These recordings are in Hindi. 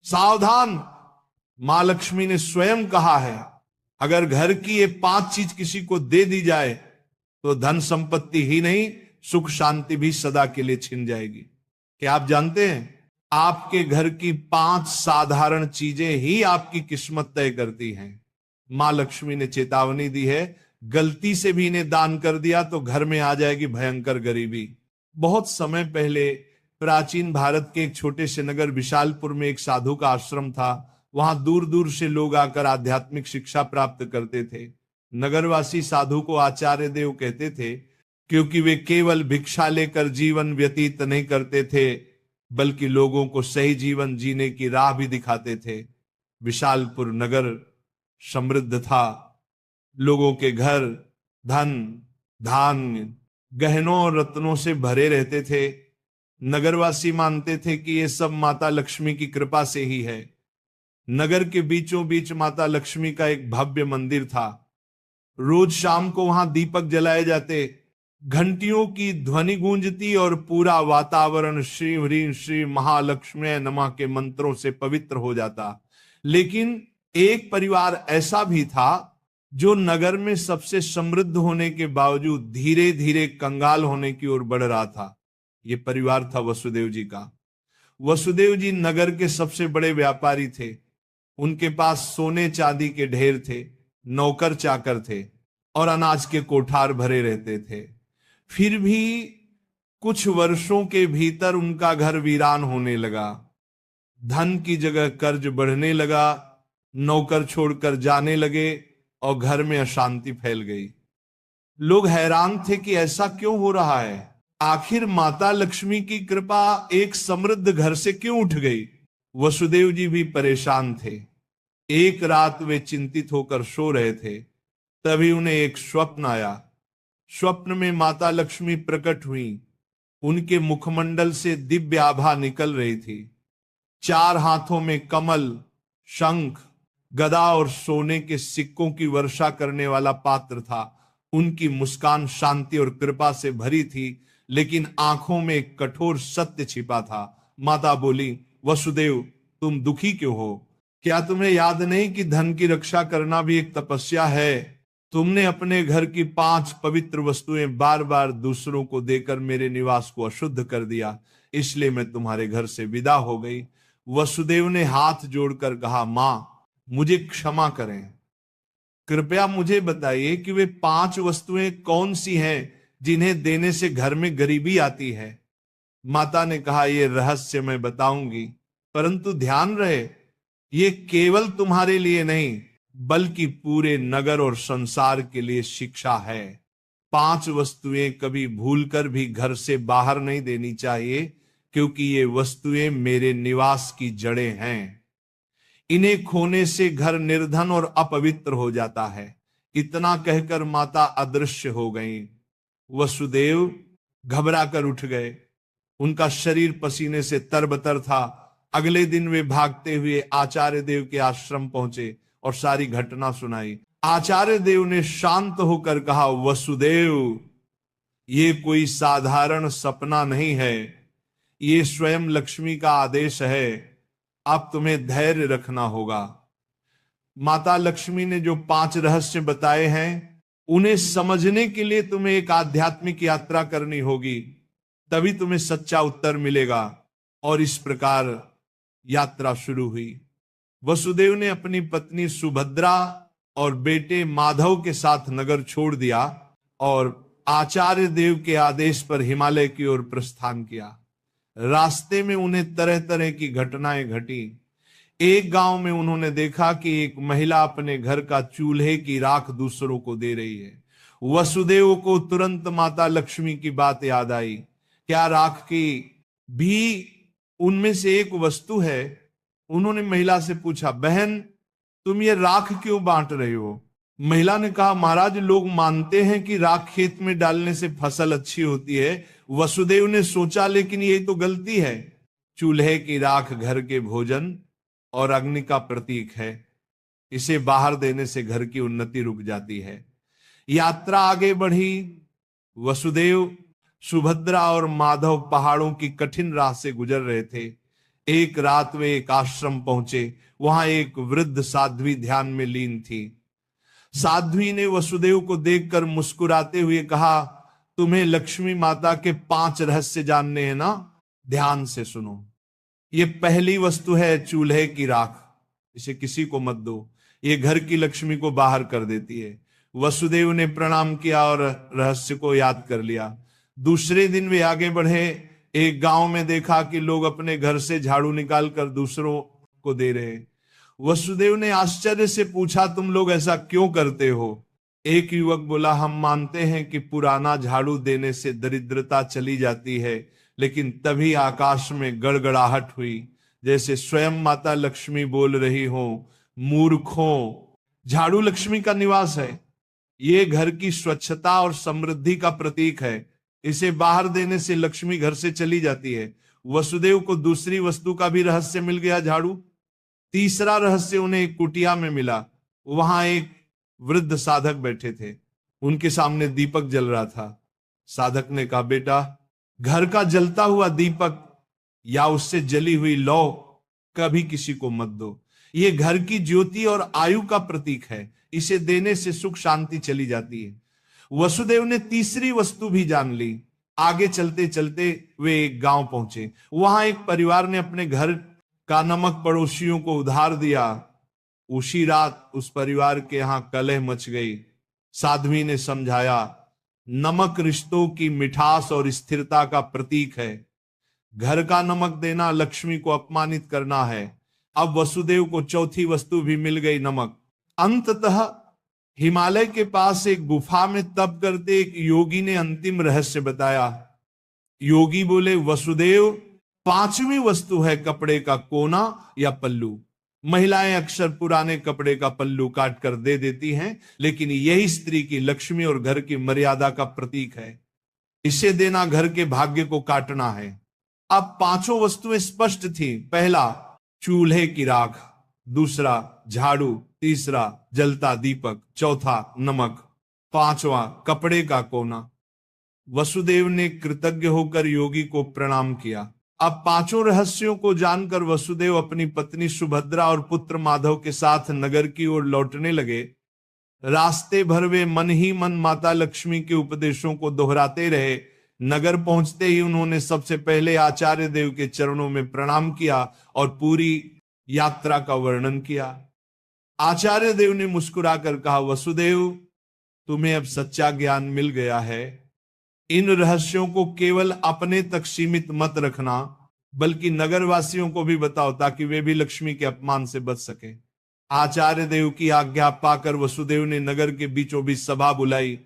सावधान, मां लक्ष्मी ने स्वयं कहा है, अगर घर की ये 5 चीज किसी को दे दी जाए तो धन संपत्ति ही नहीं, सुख शांति भी सदा के लिए छिन जाएगी। क्या आप जानते हैं, आपके घर की 5 साधारण चीजें ही आपकी किस्मत तय करती हैं। मां लक्ष्मी ने चेतावनी दी है, गलती से भी इन्हें दान कर दिया तो घर में आ जाएगी भयंकर गरीबी। बहुत समय पहले प्राचीन भारत के एक छोटे से नगर विशालपुर में एक साधु का आश्रम था। वहां दूर दूर से लोग आकर आध्यात्मिक शिक्षा प्राप्त करते थे। नगरवासी साधु को आचार्य देव कहते थे, क्योंकि वे केवल भिक्षा लेकर जीवन व्यतीत नहीं करते थे, बल्कि लोगों को सही जीवन जीने की राह भी दिखाते थे। विशालपुर नगर समृद्ध था, लोगों के घर धन, धान्य, गहनों और रत्नों से भरे रहते थे। नगरवासी मानते थे कि यह सब माता लक्ष्मी की कृपा से ही है। नगर के बीचों बीच माता लक्ष्मी का एक भव्य मंदिर था। रोज शाम को वहां दीपक जलाए जाते, घंटियों की ध्वनि गूंजती और पूरा वातावरण श्री ह्रीं श्री महालक्ष्मी नमः के मंत्रों से पवित्र हो जाता। लेकिन एक परिवार ऐसा भी था जो नगर में सबसे समृद्ध होने के बावजूद धीरे धीरे कंगाल होने की ओर बढ़ रहा था। यह परिवार था वसुदेव जी का। वसुदेव जी नगर के सबसे बड़े व्यापारी थे। उनके पास सोने चांदी के ढेर थे, नौकर चाकर थे और अनाज के कोठार भरे रहते थे। फिर भी कुछ वर्षों के भीतर उनका घर वीरान होने लगा। धन की जगह कर्ज बढ़ने लगा, नौकर छोड़कर जाने लगे और घर में अशांति फैल गई। लोग हैरान थे कि ऐसा क्यों हो रहा है, आखिर माता लक्ष्मी की कृपा एक समृद्ध घर से क्यों उठ गई। वसुदेव जी भी परेशान थे। एक रात वे चिंतित होकर सो रहे थे, तभी उन्हें एक स्वप्न आया। स्वप्न में माता लक्ष्मी प्रकट हुई। उनके मुखमंडल से दिव्य आभा निकल रही थी। 4 हाथों में कमल, शंख, गदा और सोने के सिक्कों की वर्षा करने वाला पात्र था। उनकी मुस्कान शांति और कृपा से भरी थी, लेकिन आंखों में एक कठोर सत्य छिपा था। माता बोली, वसुदेव तुम दुखी क्यों हो? क्या तुम्हें याद नहीं कि धन की रक्षा करना भी एक तपस्या है? तुमने अपने घर की 5 पवित्र वस्तुएं बार बार दूसरों को देकर मेरे निवास को अशुद्ध कर दिया, इसलिए मैं तुम्हारे घर से विदा हो गई। वसुदेव ने हाथ जोड़कर कहा, मां मुझे क्षमा करें, कृपया मुझे बताइए कि वे 5 वस्तुएं कौन सी हैं जिन्हें देने से घर में गरीबी आती है। माता ने कहा, यह रहस्य मैं बताऊंगी, परंतु ध्यान रहे ये केवल तुम्हारे लिए नहीं बल्कि पूरे नगर और संसार के लिए शिक्षा है। 5 वस्तुएं कभी भूलकर भी घर से बाहर नहीं देनी चाहिए, क्योंकि ये वस्तुएं मेरे निवास की जड़ें हैं। इन्हें खोने से घर निर्धन और अपवित्र हो जाता है। इतना कहकर माता अदृश्य हो गईं। वसुदेव घबरा कर उठ गए। उनका शरीर पसीने से तरबतर था। अगले दिन वे भागते हुए आचार्य देव के आश्रम पहुंचे और सारी घटना सुनाई। आचार्य देव ने शांत होकर कहा, वसुदेव ये कोई साधारण सपना नहीं है, ये स्वयं लक्ष्मी का आदेश है। अब तुम्हें धैर्य रखना होगा। माता लक्ष्मी ने जो 5 रहस्य बताए हैं, उन्हें समझने के लिए तुम्हें एक आध्यात्मिक यात्रा करनी होगी, तभी तुम्हें सच्चा उत्तर मिलेगा। और इस प्रकार यात्रा शुरू हुई। वसुदेव ने अपनी पत्नी सुभद्रा और बेटे माधव के साथ नगर छोड़ दिया और आचार्य देव के आदेश पर हिमालय की ओर प्रस्थान किया। रास्ते में उन्हें तरह तरह की घटनाएं घटी। एक गांव में उन्होंने देखा कि एक महिला अपने घर का चूल्हे की राख दूसरों को दे रही है। वसुदेव को तुरंत माता लक्ष्मी की बात याद आई। क्या राख की भी उनमें से एक वस्तु है? उन्होंने महिला से पूछा, बहन तुम ये राख क्यों बांट रही हो? महिला ने कहा, महाराज लोग मानते हैं कि राख खेत में डालने से फसल अच्छी होती है। वसुदेव ने सोचा, लेकिन यही तो गलती है। चूल्हे की राख घर के भोजन और अग्नि का प्रतीक है। इसे बाहर देने से घर की उन्नति रुक जाती है। यात्रा आगे बढ़ी। वसुदेव, सुभद्रा और माधव पहाड़ों की कठिन राह से गुजर रहे थे। एक रात वे एक आश्रम पहुंचे। वहां एक वृद्ध साध्वी ध्यान में लीन थी। साध्वी ने वसुदेव को देखकर मुस्कुराते हुए कहा, तुम्हें लक्ष्मी माता के 5 रहस्य जानने हैं ना? ध्यान से सुनो। ये पहली वस्तु है चूल्हे की राख। इसे किसी को मत दो, ये घर की लक्ष्मी को बाहर कर देती है। वसुदेव ने प्रणाम किया और रहस्य को याद कर लिया। दूसरे दिन वे आगे बढ़े। एक गांव में देखा कि लोग अपने घर से झाड़ू निकालकर दूसरों को दे रहे। वसुदेव ने आश्चर्य से पूछा, तुम लोग ऐसा क्यों करते हो? एक युवक बोला, हम मानते हैं कि पुराना झाड़ू देने से दरिद्रता चली जाती है। लेकिन तभी आकाश में गड़गड़ाहट हुई, जैसे स्वयं माता लक्ष्मी बोल रही हो, मूर्खों, झाड़ू लक्ष्मी का निवास है। ये घर की स्वच्छता और समृद्धि का प्रतीक है। इसे बाहर देने से लक्ष्मी घर से चली जाती है। वसुदेव को दूसरी वस्तु का भी रहस्य मिल गया, झाड़ू। तीसरा रहस्य उन्हें एक कुटिया में मिला। वहां एक वृद्ध साधक बैठे थे। उनके सामने दीपक जल रहा था। साधक ने कहा, बेटा, घर का जलता हुआ दीपक या उससे जली हुई लौ कभी किसी को मत दो। ये घर की ज्योति और आयु का प्रतीक है। इसे देने से सुख शांति चली जाती है। वसुदेव ने तीसरी वस्तु भी जान ली। आगे चलते चलते वे एक गांव पहुंचे। वहां एक परिवार ने अपने घर का नमक पड़ोसियों को उधार दिया। उसी रात उस परिवार के यहां कलह मच गई। साध्वी ने समझाया, नमक रिश्तों की मिठास और स्थिरता का प्रतीक है। घर का नमक देना लक्ष्मी को अपमानित करना है। अब वसुदेव को चौथी वस्तु भी मिल गई, नमक। अंततः हिमालय के पास एक गुफा में तप करते एक योगी ने अंतिम रहस्य बताया। योगी बोले, वसुदेव, 5वीं वस्तु है कपड़े का कोना या पल्लू। महिलाएं अक्सर पुराने कपड़े का पल्लू काट कर दे देती हैं, लेकिन यही स्त्री की लक्ष्मी और घर की मर्यादा का प्रतीक है। इसे देना घर के भाग्य को काटना है। अब 5 वस्तुएं स्पष्ट थी। पहला, चूल्हे की राख। दूसरा, झाड़ू। तीसरा, जलता दीपक। चौथा, नमक। 5वां, कपड़े का कोना। वसुदेव ने कृतज्ञ होकर योगी को प्रणाम किया। अब 5 रहस्यों को जानकर वसुदेव अपनी पत्नी सुभद्रा और पुत्र माधव के साथ नगर की ओर लौटने लगे। रास्ते भर वे मन ही मन माता लक्ष्मी के उपदेशों को दोहराते रहे। नगर पहुंचते ही उन्होंने सबसे पहले आचार्य देव के चरणों में प्रणाम किया और पूरी यात्रा का वर्णन किया। आचार्य देव ने मुस्कुराकर कहा, वसुदेव, तुम्हें अब सच्चा ज्ञान मिल गया है। इन रहस्यों को केवल अपने तक सीमित मत रखना, बल्कि नगरवासियों को भी बताओ, ताकि वे भी लक्ष्मी के अपमान से बच सके। आचार्य देव की आज्ञा पाकर वसुदेव ने नगर के बीचों बीच सभा बुलाई।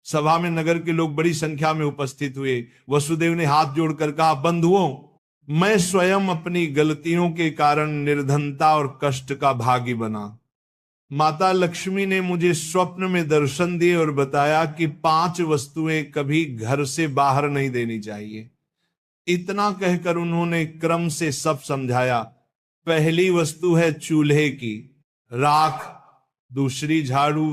सभा में नगर के लोग बड़ी संख्या में उपस्थित हुए। वसुदेव ने हाथ जोड़कर कहा, बंधुओं, मैं स्वयं अपनी गलतियों के कारण निर्धनता और कष्ट का भागी बना। माता लक्ष्मी ने मुझे स्वप्न में दर्शन दिए और बताया कि 5 वस्तुएं कभी घर से बाहर नहीं देनी चाहिए। इतना कहकर उन्होंने क्रम से सब समझाया। पहली वस्तु है चूल्हे की राख, दूसरी झाड़ू,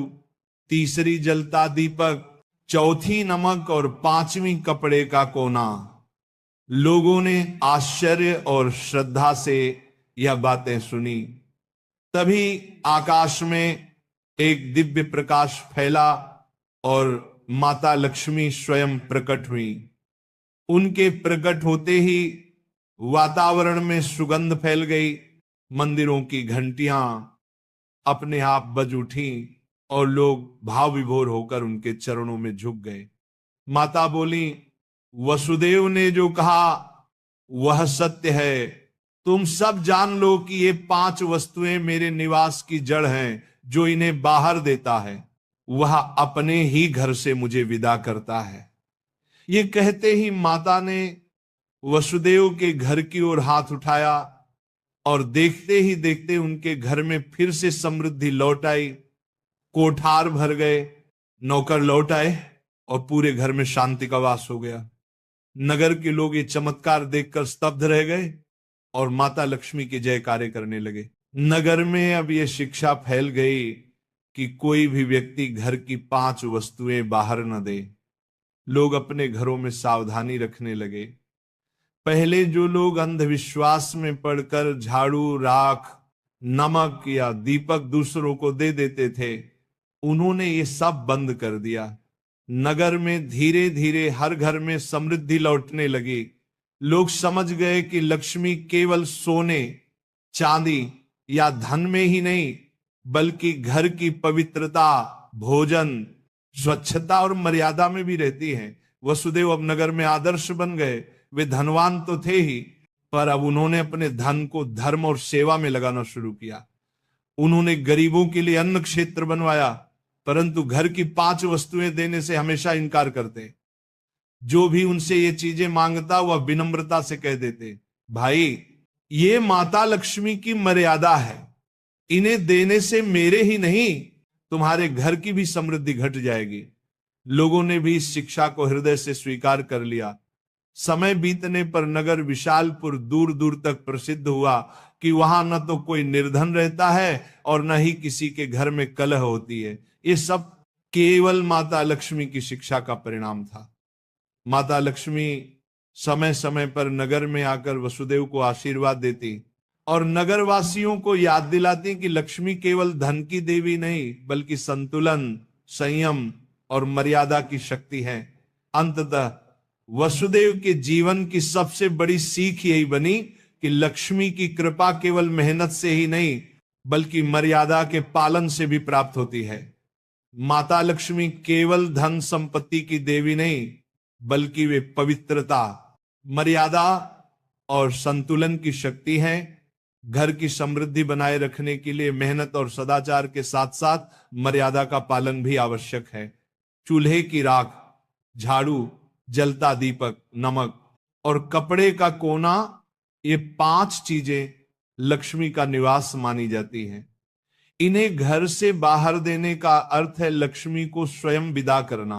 तीसरी जलता दीपक, चौथी नमक और 5वीं कपड़े का कोना। लोगों ने आश्चर्य और श्रद्धा से यह बातें सुनी। तभी आकाश में एक दिव्य प्रकाश फैला और माता लक्ष्मी स्वयं प्रकट हुई। उनके प्रकट होते ही वातावरण में सुगंध फैल गई। मंदिरों की घंटियां अपने आप बज उठी और लोग भाव विभोर होकर उनके चरणों में झुक गए। माता बोली, वसुदेव ने जो कहा वह सत्य है। तुम सब जान लो कि ये 5 वस्तुएं मेरे निवास की जड़ हैं। जो इन्हें बाहर देता है वह अपने ही घर से मुझे विदा करता है। ये कहते ही माता ने वसुदेव के घर की ओर हाथ उठाया और देखते ही देखते उनके घर में फिर से समृद्धि लौट आई। कोठार भर गए, नौकर लौट आए और पूरे घर में शांति का वास हो गया। नगर के लोग ये चमत्कार देखकर स्तब्ध रह गए और माता लक्ष्मी के जयकारे करने लगे। नगर में अब यह शिक्षा फैल गई कि कोई भी व्यक्ति घर की 5 वस्तुएं बाहर न दे। लोग अपने घरों में सावधानी रखने लगे। पहले जो लोग अंधविश्वास में पड़कर झाड़ू, राख, नमक या दीपक दूसरों को दे देते थे, उन्होंने ये सब बंद कर दिया। नगर में धीरे धीरे हर घर में समृद्धि लौटने लगी। लोग समझ गए कि लक्ष्मी केवल सोने, चांदी या धन में ही नहीं, बल्कि घर की पवित्रता, भोजन, स्वच्छता और मर्यादा में भी रहती है। वसुदेव अब नगर में आदर्श बन गए। वे धनवान तो थे ही, पर अब उन्होंने अपने धन को धर्म और सेवा में लगाना शुरू किया। उन्होंने गरीबों के लिए अन्न क्षेत्र बनवाया, परंतु घर की 5 वस्तुएं देने से हमेशा इनकार करते। जो भी उनसे ये चीजें मांगता वह विनम्रता से कह देते, भाई ये माता लक्ष्मी की मर्यादा है, इन्हें देने से मेरे ही नहीं तुम्हारे घर की भी समृद्धि घट जाएगी। लोगों ने भी इस शिक्षा को हृदय से स्वीकार कर लिया। समय बीतने पर नगर विशालपुर दूर दूर तक प्रसिद्ध हुआ कि वहां न तो कोई निर्धन रहता है और न ही किसी के घर में कलह होती है। ये सब केवल माता लक्ष्मी की शिक्षा का परिणाम था। माता लक्ष्मी समय समय पर नगर में आकर वसुदेव को आशीर्वाद देती और नगरवासियों को याद दिलाती कि लक्ष्मी केवल धन की देवी नहीं, बल्कि संतुलन, संयम और मर्यादा की शक्ति है। अंततः वसुदेव के जीवन की सबसे बड़ी सीख यही बनी कि लक्ष्मी की कृपा केवल मेहनत से ही नहीं, बल्कि मर्यादा के पालन से भी प्राप्त होती है। माता लक्ष्मी केवल धन संपत्ति की देवी नहीं, बल्कि वे पवित्रता, मर्यादा और संतुलन की शक्ति है। घर की समृद्धि बनाए रखने के लिए मेहनत और सदाचार के साथ साथ मर्यादा का पालन भी आवश्यक है। चूल्हे की राख, झाड़ू, जलता दीपक, नमक और कपड़े का कोना, ये 5 चीजें लक्ष्मी का निवास मानी जाती हैं। इन्हें घर से बाहर देने का अर्थ है लक्ष्मी को स्वयं विदा करना।